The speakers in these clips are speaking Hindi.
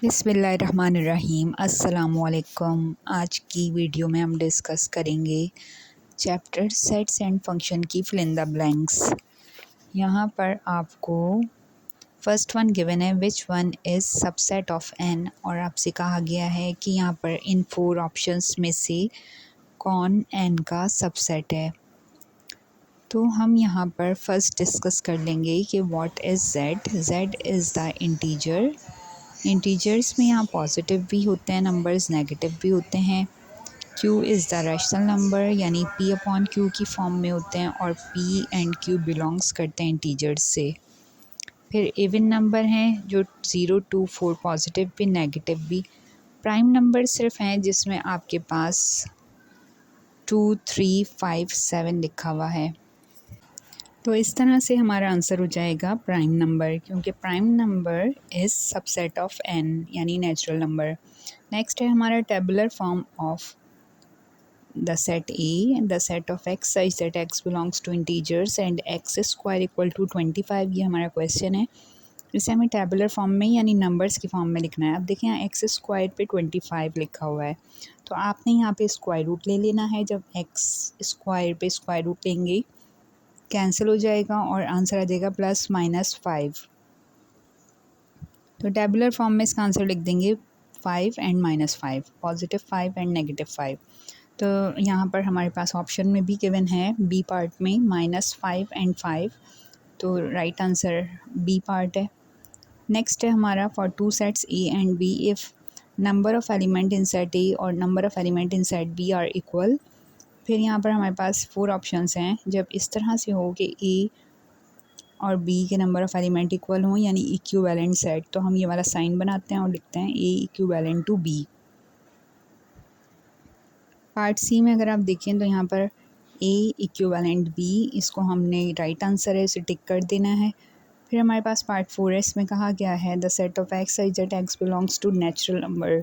बिस्मिल्लाहिर्रहमानिर्रहीम अस्सलामुअलैकुम। आज की वीडियो में हम डिस्कस करेंगे चैप्टर सेट्स एंड फंक्शन की फिल इन द ब्लैंक्स। यहाँ पर आपको फर्स्ट वन गिवन है which one is subset of N, और आपसे कहा गया है कि यहाँ पर इन 4 ऑप्शंस में से कौन एन का सबसेट है। तो हम यहाँ पर फर्स्ट डिस्कस कर लेंगे कि what is Z. Z is the integer. Integers में यहाँ पॉजिटिव भी होते हैं नंबर्स, नेगेटिव भी होते हैं। Q is the rational number, यानी P अपॉन Q की फॉर्म में होते हैं, और P एंड Q बिलोंग्स करते हैं इंटीजर्स से। फिर इवन नंबर हैं जो 0 to 4 पॉजिटिव भी नेगेटिव भी। प्राइम नंबर सिर्फ हैं जिसमें आपके पास 2, 3, 5, 7 लिखा हुआ है। तो इस तरह से हमारा आंसर हो जाएगा प्राइम नंबर, क्योंकि prime number is subset of N, यानी नेचुरल नंबर। नेक्स्ट है हमारा tabular form of the set A, the set of x such that x belongs to integers and x square equal to 25। ये हमारा क्वेश्चन है। इसे हमें टेबुलर फॉर्म में यानी नंबर्स की फॉर्म में लिखना है। अब देखिए यहाँ एक्स स्क्वायर पे 25 लिखा हुआ है, तो आपने यहाँ पे स्क्वायर रूट ले लेना है। जब एक्स स्क्वायर पे स्क्वायर रूट लेंगे कैंसिल हो जाएगा और आंसर आ जाएगा +-5। तो टेबुलर फॉर्म में इसका आंसर लिख देंगे 5 एंड -5, पॉजिटिव 5 एंड नेगेटिव 5। तो यहाँ पर हमारे पास ऑप्शन में भी गिवन है बी पार्ट में -5 एंड 5, तो राइट आंसर बी पार्ट है। नेक्स्ट है हमारा for 2 sets A and B if number of element in set A और number of element in set B are equal. फिर यहाँ पर हमारे पास 4 ऑप्शंस हैं। जब इस तरह से हो कि ए और बी के नंबर ऑफ़ एलिमेंट इक्वल हों, यानी इक्विवेलेंट सेट, तो हम ये वाला साइन बनाते हैं और लिखते हैं A equivalent to B. Part C में अगर आप देखें तो यहाँ पर ए इक्विवेलेंट बी, इसको हमने राइट आंसर है, इसे टिक कर देना है। फिर हमारे पास पार्ट 4 है, इसमें कहा गया है the set of x such that x belongs to natural number,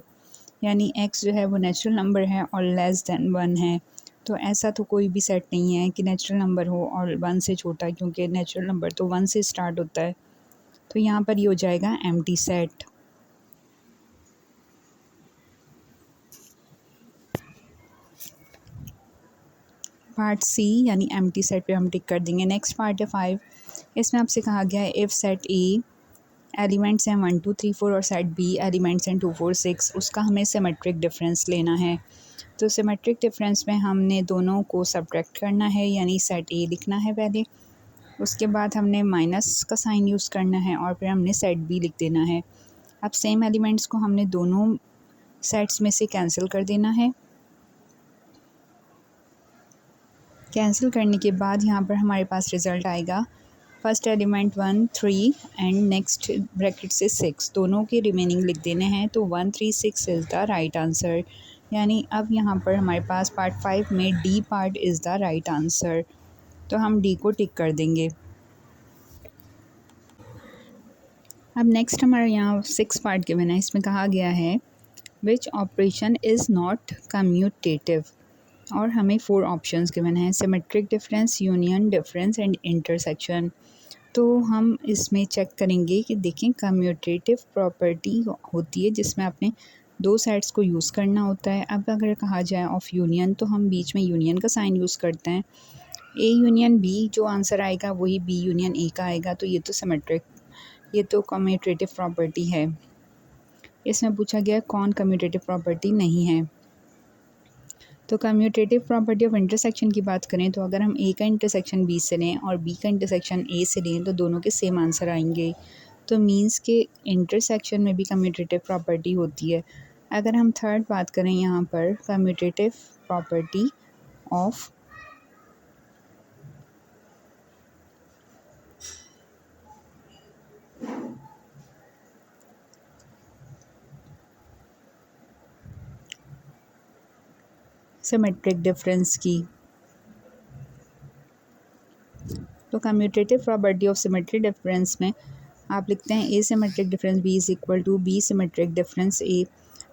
यानी एक्स जो है वो नेचुरल नंबर है और लेस दैन 1 है। तो ऐसा तो कोई भी सेट नहीं है कि नेचुरल नंबर हो और 1 से छोटा, क्योंकि नेचुरल नंबर तो 1 से स्टार्ट होता है। तो यहाँ पर ये हो जाएगा एम्प्टी सेट। पार्ट सी यानी एम्प्टी सेट पे हम टिक कर देंगे। नेक्स्ट पार्ट है 5, इसमें आपसे कहा गया है इफ़ सेट ए एलिमेंट्स हैं 1, 2, 3, 4 और सेट बी एलिमेंट्स हैं 2, 4, 6, उसका हमें सिमेट्रिक डिफरेंस लेना है। तो सिमेट्रिक डिफरेंस में हमने दोनों को सब्ट्रैक्ट करना है, यानी सेट ए लिखना है पहले, उसके बाद हमने माइनस का साइन यूज़ करना है और फिर हमने सेट बी लिख देना है। अब सेम एलिमेंट्स को हमने दोनों सेट्स में से कैंसिल कर देना है। कैंसिल करने के बाद यहाँ पर हमारे पास रिज़ल्ट आएगा first element 1, 3 and next bracket से 6, दोनों के रिमेनिंग लिख देने हैं। तो 1, 3, 6 इज़ द राइट आंसर, यानी अब यहाँ पर हमारे पास पार्ट 5 में D part is the right answer, तो हम डी को टिक कर देंगे। अब नेक्स्ट हमारे यहाँ 6 पार्ट गिवन है, इसमें कहा गया है which operation is not commutative, और हमें 4 ऑप्शंस गिवन हैं symmetric difference, union difference and intersection. तो हम इसमें चेक करेंगे कि देखें कम्यूटेटिव प्रॉपर्टी होती है जिसमें आपने 2 सेट्स को यूज़ करना होता है। अब अगर कहा जाए ऑफ यूनियन, तो हम बीच में यूनियन का साइन यूज़ करते हैं। ए यूनियन बी, जो आंसर आएगा वही बी यूनियन ए का आएगा, तो ये तो सिमेट्रिक, ये तो कम्यूटेटिव प्रॉपर्टी है। इसमें पूछा गया कौन कम्यूटेटिव प्रॉपर्टी नहीं है। तो कम्यूटेटिव प्रॉपर्टी ऑफ इंटरसेक्शन की बात करें तो अगर हम ए का इंटरसेक्शन बी से लें और बी का इंटरसेक्शन ए से लें तो दोनों के सेम आंसर आएंगे। तो मींस के इंटरसेक्शन में भी कम्यूटेटिव प्रॉपर्टी होती है। अगर हम थर्ड बात करें यहाँ पर commutative property of symmetric difference की, तो commutative property of symmetric difference में आप लिखते हैं A symmetric difference B is equal to B symmetric difference A.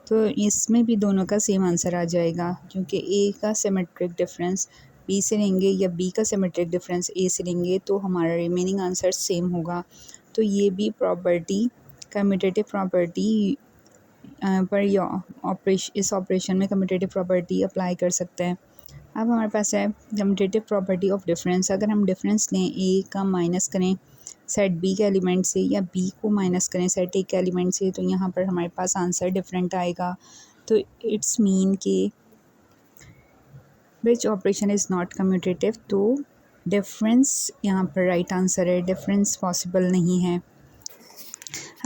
तो इसमें भी दोनों का सेम आंसर आ जाएगा, क्योंकि ए का सिमेट्रिक डिफरेंस बी से लेंगे या बी का सिमेट्रिक डिफरेंस ए से लेंगे तो हमारा रिमेनिंग आंसर सेम होगा। तो ये भी प्रॉपर्टी कम्यूटेटिव प्रॉपर्टी पर इस ऑपरेशन में कम्यूटेटिव प्रॉपर्टी अप्लाई कर सकते हैं। अब हमारे पास है कम्यूटेटिव प्रॉपर्टी ऑफ डिफरेंस। अगर हम डिफरेंस लें ए का माइनस करें सेट बी के एलिमेंट से या बी को माइनस करें सेट ए के एलिमेंट से, तो यहाँ पर हमारे पास आंसर डिफरेंट आएगा। तो इट्स मीन कि which operation is not commutative, तो डिफरेंस यहाँ पर राइट आंसर है, डिफरेंस पॉसिबल नहीं है।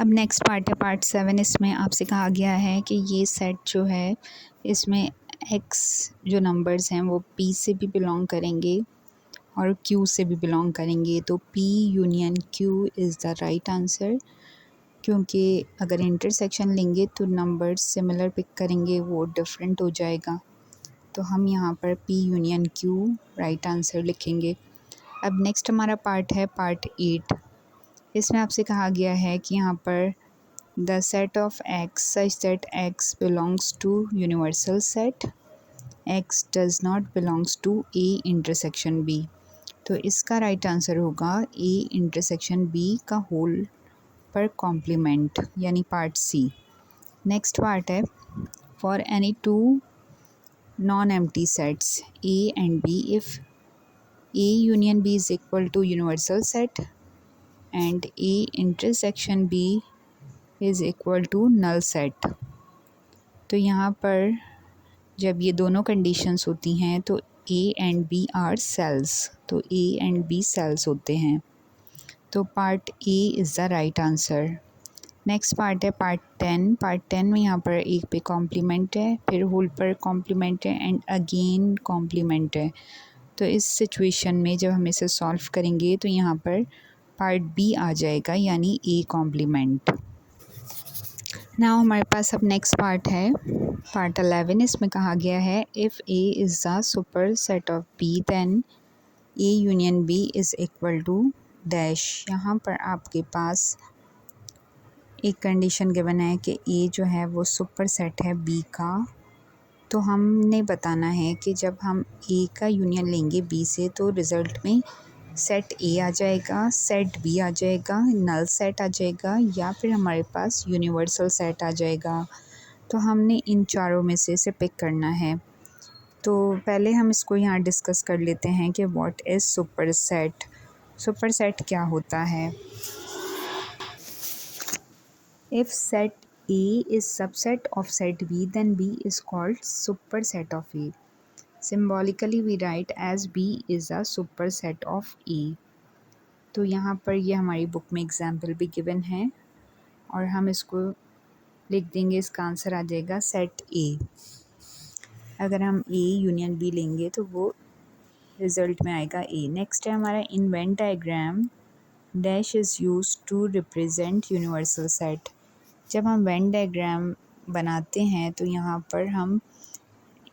अब नेक्स्ट पार्ट है पार्ट 7। इसमें आपसे कहा गया है कि ये सेट जो है इसमें एक्स जो नंबर्स हैं वो पी से भी बिलोंग करेंगे और क्यू से भी बिलोंग करेंगे। तो P union Q is the right answer, क्योंकि अगर इंटरसेक्शन लेंगे तो नंबर्स सिमिलर पिक करेंगे, वो डिफरेंट हो जाएगा। तो हम यहाँ पर P union Q right answer लिखेंगे। अब नेक्स्ट हमारा पार्ट है पार्ट 8। इसमें आपसे कहा गया है कि यहाँ पर the set of x such that x belongs to universal set, x does not belongs to A intersection B. तो इसका राइट आंसर होगा ए इंटरसेक्शन बी का होल पर कॉम्प्लीमेंट, यानी पार्ट सी। नेक्स्ट पार्ट है for any two non empty sets A and B, if A union B is equal to universal set and A intersection B is equal to null set. तो यहाँ पर जब ये दोनों कंडीशंस होती हैं तो A and B are sets, तो ए एंड बी सेल्स होते हैं। तो part A is the right answer. Next part है पार्ट 10। पार्ट 10 में यहाँ पर एक पे कॉम्प्लीमेंट है, फिर होल पर कॉम्प्लीमेंट है एंड अगेन कॉम्प्लीमेंट है। तो इस सिचुएशन में जब हम इसे सॉल्व करेंगे तो यहाँ पर पार्ट बी आ जाएगा, यानी ए कॉम्प्लीमेंट। नाउ हमारे पास अब नेक्स्ट पार्ट है पार्ट 11। इसमें कहा गया है if A is the superset of B then A union B is equal to dash. यहाँ पर आपके पास एक कंडीशन गिवन है कि ए जो है वो सुपर सेट है बी का। तो हमने बताना है कि जब हम ए का यूनियन लेंगे बी से तो रिज़ल्ट में सेट ए आ जाएगा, सेट बी आ जाएगा, नल सेट आ जाएगा, या फिर हमारे पास यूनिवर्सल सेट आ जाएगा। तो हमने इन चारों में से इसे पिक करना है। तो पहले हम इसको यहाँ डिस्कस कर लेते हैं कि what is super set. Super set क्या होता है? If set A is subset of set B, then B is called superset of A. Symbolically we write as B is a superset of A. तो यहाँ पर ये हमारी बुक में एग्जाम्पल भी गिवन है और हम इसको लिख देंगे, इसका आंसर आ जाएगा सेट A। अगर हम A यूनियन B लेंगे तो वो रिज़ल्ट में आएगा A। नेक्स्ट है हमारा in Venn diagram dash is use to represent universal set. जब हम वेन डायग्राम बनाते हैं तो यहाँ पर हम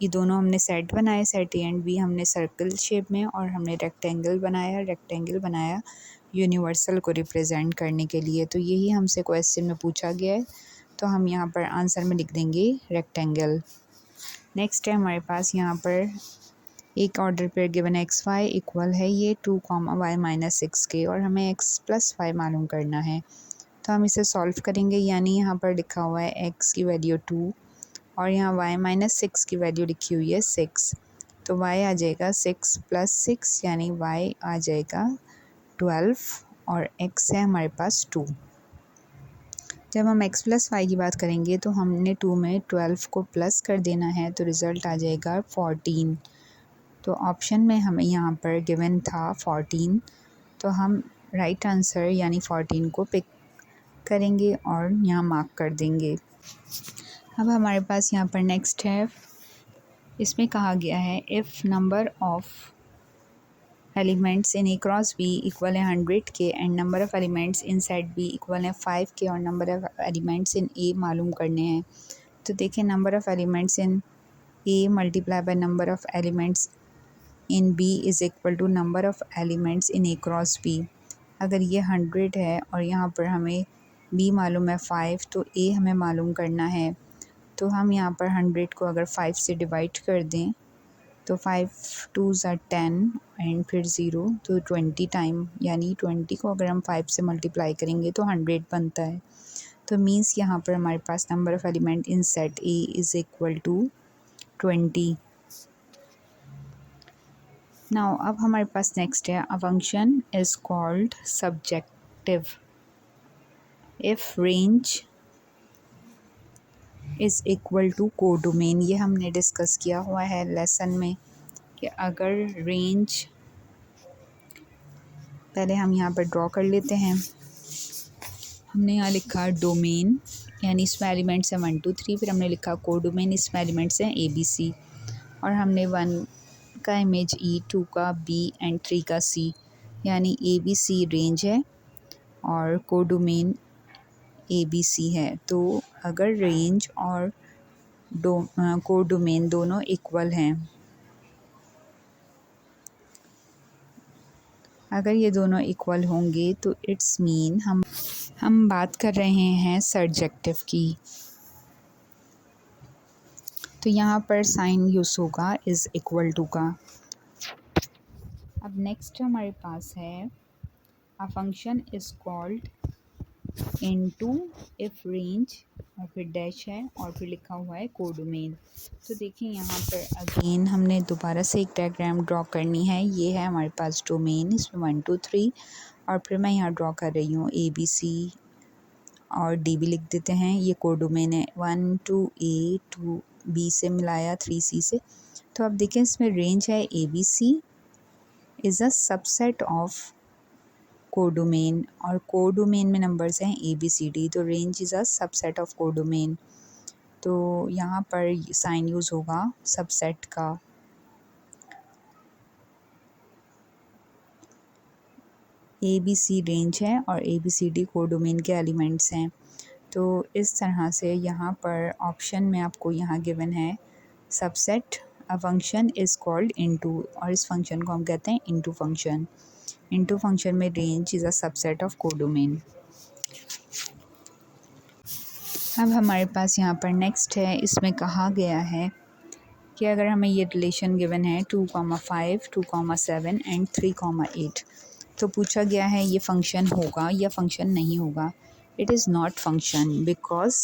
ये दोनों हमने सेट बनाए, सेट ए एंड बी हमने सर्कल शेप में, और हमने रेक्टेंगल बनाया यूनिवर्सल को रिप्रेजेंट करने के लिए। तो यही हमसे क्वेश्चन में पूछा गया है, तो हम यहाँ पर आंसर में लिख देंगे रेक्टेंगल। नेक्स्ट है हमारे पास यहाँ पर एक order pair given x y equal है ये 2, y माइनस 6 के, और हमें x प्लस 5 मालूम करना है। तो हम इसे सॉल्व करेंगे, यानी यहाँ पर लिखा हुआ है x की वैल्यू 2 और यहाँ y माइनस 6 की वैल्यू लिखी हुई है 6। तो y आ जाएगा 6 प्लस 6, यानी y आ जाएगा 12 और x है हमारे पास 2। जब हम x प्लस वाई की बात करेंगे तो हमने 2 में 12 को प्लस कर देना है, तो रिज़ल्ट आ जाएगा 14। तो ऑप्शन में हमें यहाँ पर गिवन था 14, तो हम राइट आंसर यानी 14 को पिक करेंगे और यहाँ मार्क कर देंगे। अब हमारे पास यहाँ पर नेक्स्ट है, इसमें कहा गया है if number of elements in A cross B equal है 100 के and number of elements in set B equal है 5 के और number of elements in A मालूम करने हैं। तो देखिए number of elements in A multiply by number of elements in B is equal to number of elements in A cross B. अगर ये 100 है और यहाँ पर हमें बी मालूम है 5, तो ए हमें मालूम करना है। तो हम यहाँ पर 100 को अगर 5 से डिवाइड कर दें तो 5 2s are 10 एंड फिर 0, तो 20 टाइम, यानी 20 को अगर हम 5 से मल्टीप्लाई करेंगे तो 100 बनता है। तो मीन्स यहाँ पर हमारे पास number of element in set A is equal to 20। Now अब हमारे पास नेक्स्ट है, a function is called subjective if range is equal to codomain. ये हमने डिस्कस किया हुआ है लेसन में कि अगर रेंज, पहले हम यहाँ पर ड्रॉ कर लेते हैं। हमने यहाँ लिखा डोमेन, यानी इसमें एलिमेंट्स हैं 1 2 3, फिर हमने लिखा कोडोमेन, इसमें एलिमेंट्स हैं ABC, और हमने 1 का इमेज E, 2 का B एंड 3 का C, यानी ABC रेंज है और कोडोमेन ABC है। तो अगर रेंज और कोडोमेन दोनों इक्वल हैं, अगर ये दोनों इक्वल होंगे तो इट्स मीन हम बात कर रहे हैं सर्जेक्टिव की। तो यहाँ पर साइन यूज़ होगा इज़ इक्वल टू का। अब नेक्स्ट हमारे पास है, a function is called into if range, और फिर डैश है और फिर लिखा हुआ है कोडोमेन। तो देखिए यहाँ पर अगेन हमने दोबारा से एक डायग्राम ड्रॉ करनी है। ये है हमारे पास डोमेन, इसमें 1 2 3, और फिर मैं यहाँ ड्रॉ कर रही हूँ ABC और D भी लिख देते हैं। ये कोडोमेन है, 1 2 A 2 B से मिलाया 3 C से। तो अब देखें इसमें रेंज है ABC is a subset of codomain, और कोडोमेन में नंबर्स हैं ABCD, तो range is a subset of codomain. तो यहाँ पर साइन यूज़ होगा सबसेट का। ABC रेंज है और ABCD कोडोमेन के एलिमेंट्स हैं। तो इस तरह से यहाँ पर ऑप्शन में आपको यहाँ गिवन है subset, a function is called into, और इस फंक्शन को हम कहते हैं इनटू फंक्शन। इनटू फंक्शन में range is a subset of codomain. अब हमारे पास यहाँ पर नेक्स्ट है, इसमें कहा गया है कि अगर हमें ये रिलेशन गिवन है 2,5 2,7 एंड 3,8, तो पूछा गया है ये फंक्शन होगा या फंक्शन नहीं होगा। It is not function, because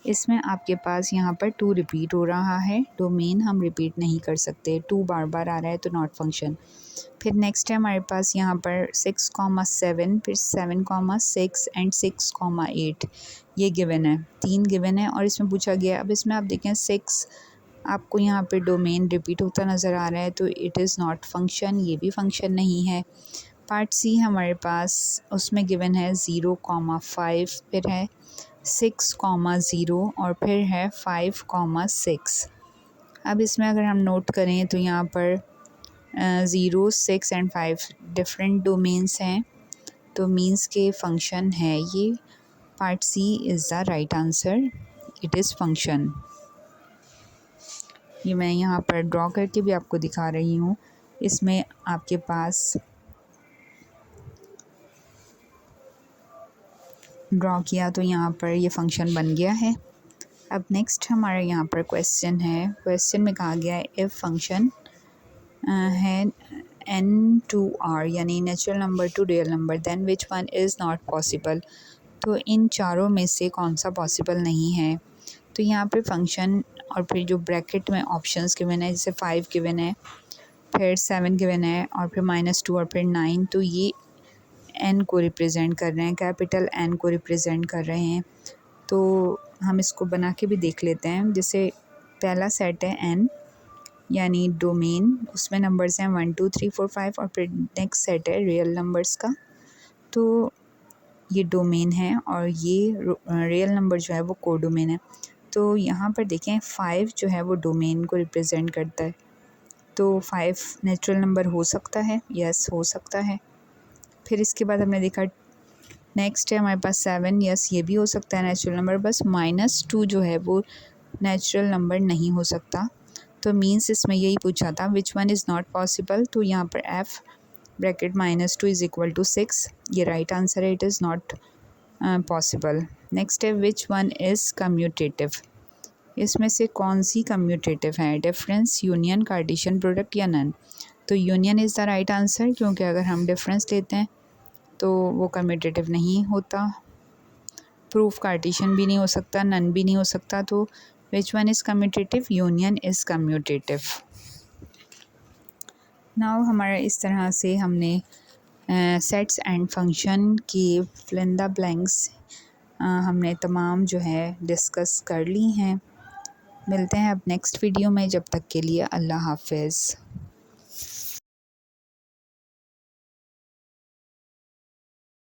इसमें आपके पास यहाँ पर 2 रिपीट हो रहा है। डोमेन हम रिपीट नहीं कर सकते, 2 बार बार आ रहा है तो नॉट फंक्शन। फिर नेक्स्ट है हमारे पास यहाँ पर 6,7, फिर 7,6 एंड 6,8 ये गिवन है, 3 गिवन है और इसमें पूछा गया। अब इसमें आप देखें 6 आपको यहाँ पे डोमेन रिपीट होता नज़र आ रहा है, तो इट इज़ नॉट फंक्शन, ये भी फंक्शन नहीं है। पार्ट सी हमारे पास, उसमें गिवन है 0,5, फिर है 6,0 और फिर है 5,6। अब इसमें अगर हम नोट करें तो यहाँ पर 0 6 एंड 5 डिफरेंट डोमेन्स हैं, तो मीन्स के फंक्शन है ये। Part C is the right answer, it is function. ये मैं यहाँ पर ड्रॉ करके भी आपको दिखा रही हूँ। इसमें आपके पास ड्रॉ किया तो यहाँ पर ये फंक्शन बन गया है। अब नेक्स्ट हमारे यहाँ पर क्वेश्चन है। क्वेश्चन में कहा गया है इफ़ फंक्शन है n to r, यानी natural number to real number, then which one is not possible. तो इन चारों में से कौन सा पॉसिबल नहीं है। तो यहाँ पे फंक्शन और फिर जो ब्रैकेट में ऑप्शंस गिवन है, जैसे 5 गिवन है, फिर 7 गिवन है और फिर -2 और फिर 9, तो ये n को रिप्रेजेंट कर रहे हैं, कैपिटल N को रिप्रेजेंट कर रहे हैं। तो हम इसको बना के भी देख लेते हैं। जैसे पहला सेट है n, यानी डोमेन, उसमें नंबर्स हैं 1 2 3 4 5, और फिर नेक्स्ट सेट है रियल नंबर्स का। तो ये डोमेन है और ये रियल नंबर जो है वो कोडोमेन है। तो यहाँ पर देखें 5 जो है वो डोमेन को रिप्रेजेंट करता है, तो 5 नेचुरल नंबर हो सकता है, यस हो सकता है। फिर इसके बाद हमने देखा नेक्स्ट है हमारे पास 7, यस ये भी हो सकता है नेचुरल नंबर, बस -2 जो है वो नेचुरल नंबर नहीं हो सकता। तो मीन्स इसमें यही पूछा था which one is not possible, तो यहाँ पर f bracket -2 is equal to 6, ये राइट आंसर है, it is not possible. Next है विच वन इज़ कम्यूटेटिव, इसमें से कौन सी कम्यूटेटिव है, डिफरेंस, यूनियन, कार्टेशियन प्रोडक्ट या नन। तो union is the right answer, क्योंकि अगर हम डिफरेंस लेते हैं तो वो कम्यूटेटिव नहीं होता। प्रूफ कार्टेशियन भी नहीं हो सकता, नन भी नहीं हो सकता, तो विच one is commutative? Union is commutative. Now हमारा इस तरह से हमने सेट्स एंड फंक्शन की फिल इन द ब्लैंक्स हमने तमाम जो है डिस्कस कर ली हैं। मिलते हैं अब नेक्स्ट वीडियो में, जब तक के लिए अल्लाह हाफ़िज़।